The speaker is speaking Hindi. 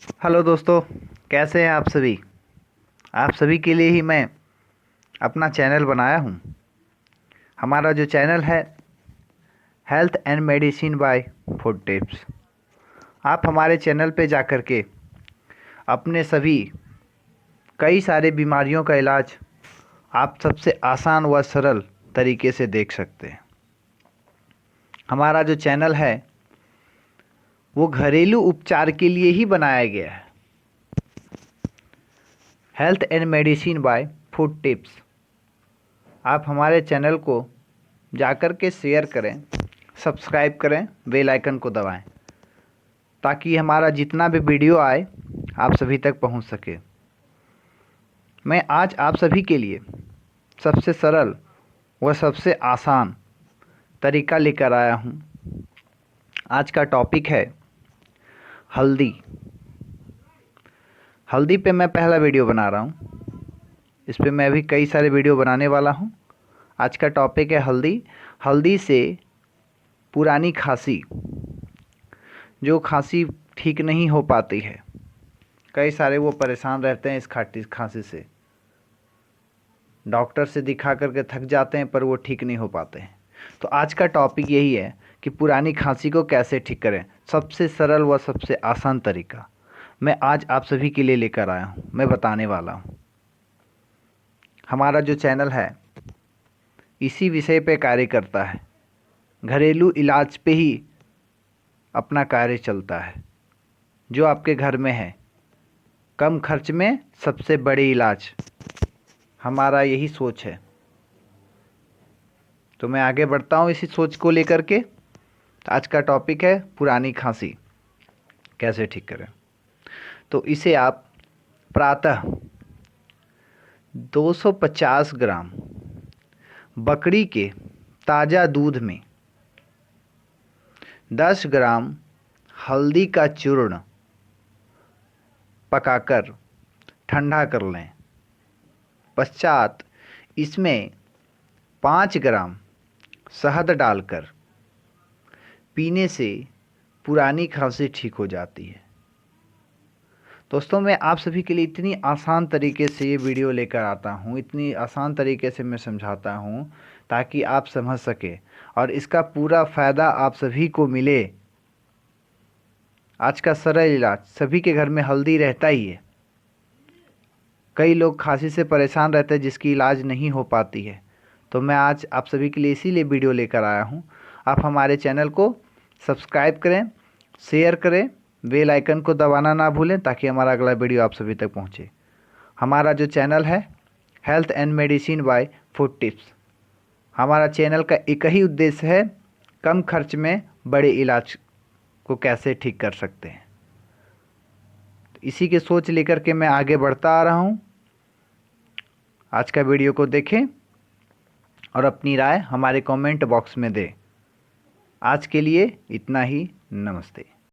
हेलो दोस्तों, कैसे हैं आप सभी। आप सभी के लिए ही मैं अपना चैनल बनाया हूँ। हमारा जो चैनल है health and medicine bye food tips. आप हमारे चैनल पे जाकर के अपने सभी कई सारे बीमारियों का इलाज आप सबसे आसान व सरल तरीके से देख सकते हैं। हमारा जो चैनल है वो घरेलू उपचार के लिए ही बनाया गया है। Health and medicine bye food tips. आप हमारे चैनल को जाकर के शेयर करें, सब्सक्राइब करें, बेल आइकन को दबाएं ताकि हमारा जितना भी वीडियो आए आप सभी तक पहुंच सके। मैं आज आप सभी के लिए सबसे सरल व सबसे आसान तरीका लेकर आया हूं। आज का टॉपिक है हल्दी। हल्दी पे मैं पहला वीडियो बना रहा हूं। इस पे मैं भी कई सारे वीडियो बनाने वाला हूं। आज का टॉपिक है हल्दी। हल्दी से पुरानी खांसी, जो खांसी ठीक नहीं हो पाती है, कई सारे वो परेशान रहते हैं इस खांसी से, डॉक्टर से दिखा करके थक जाते हैं पर वो ठीक नहीं हो पाते हैं। तो आज का टॉपिक यही है कि पुरानी खांसी को कैसे ठीक करें। सबसे सरल व सबसे आसान तरीका मैं आज आप सभी के लिए लेकर आया हूँ, मैं बताने वाला हूँ। हमारा जो चैनल है इसी विषय पे कार्य करता है। घरेलू इलाज पे ही अपना कार्य चलता है। जो आपके घर में है, कम खर्च में सबसे बड़े इलाज, हमारा यही सोच है। तो मैं आगे बढ़ता हूँ इसी सोच को लेकर के। आज का टॉपिक है पुरानी खांसी कैसे ठीक करें। तो इसे आप प्रातः 250 ग्राम बकरी के ताज़ा दूध में 10 ग्राम हल्दी का चूर्ण पकाकर ठंडा कर लें। पश्चात इसमें 5 ग्राम शहद डालकर पीने से पुरानी खांसी ठीक हो जाती है। दोस्तों, मैं आप सभी के लिए इतनी आसान तरीके से ये वीडियो लेकर आता हूँ, इतनी आसान तरीके से मैं समझाता हूँ ताकि आप समझ सके और इसका पूरा फ़ायदा आप सभी को मिले। आज का सरल इलाज, सभी के घर में हल्दी रहता ही है। कई लोग खांसी से परेशान रहते हैं जिसकी इलाज नहीं हो पाती है। तो मैं आज आप सभी के लिए इसीलिए वीडियो लेकर आया हूँ। आप हमारे चैनल को सब्सक्राइब करें, शेयर करें, बेल आइकन को दबाना ना भूलें ताकि हमारा अगला वीडियो आप सभी तक पहुँचे। हमारा जो चैनल है health and medicine bye food tips, हमारा चैनल का एक ही उद्देश्य है, कम खर्च में बड़े इलाज को कैसे ठीक कर सकते हैं। इसी के सोच लेकर के मैं आगे बढ़ता आ रहा हूँ। आज का वीडियो को देखें और अपनी राय हमारे कमेंट बॉक्स में दें। आज के लिए इतना ही। नमस्ते।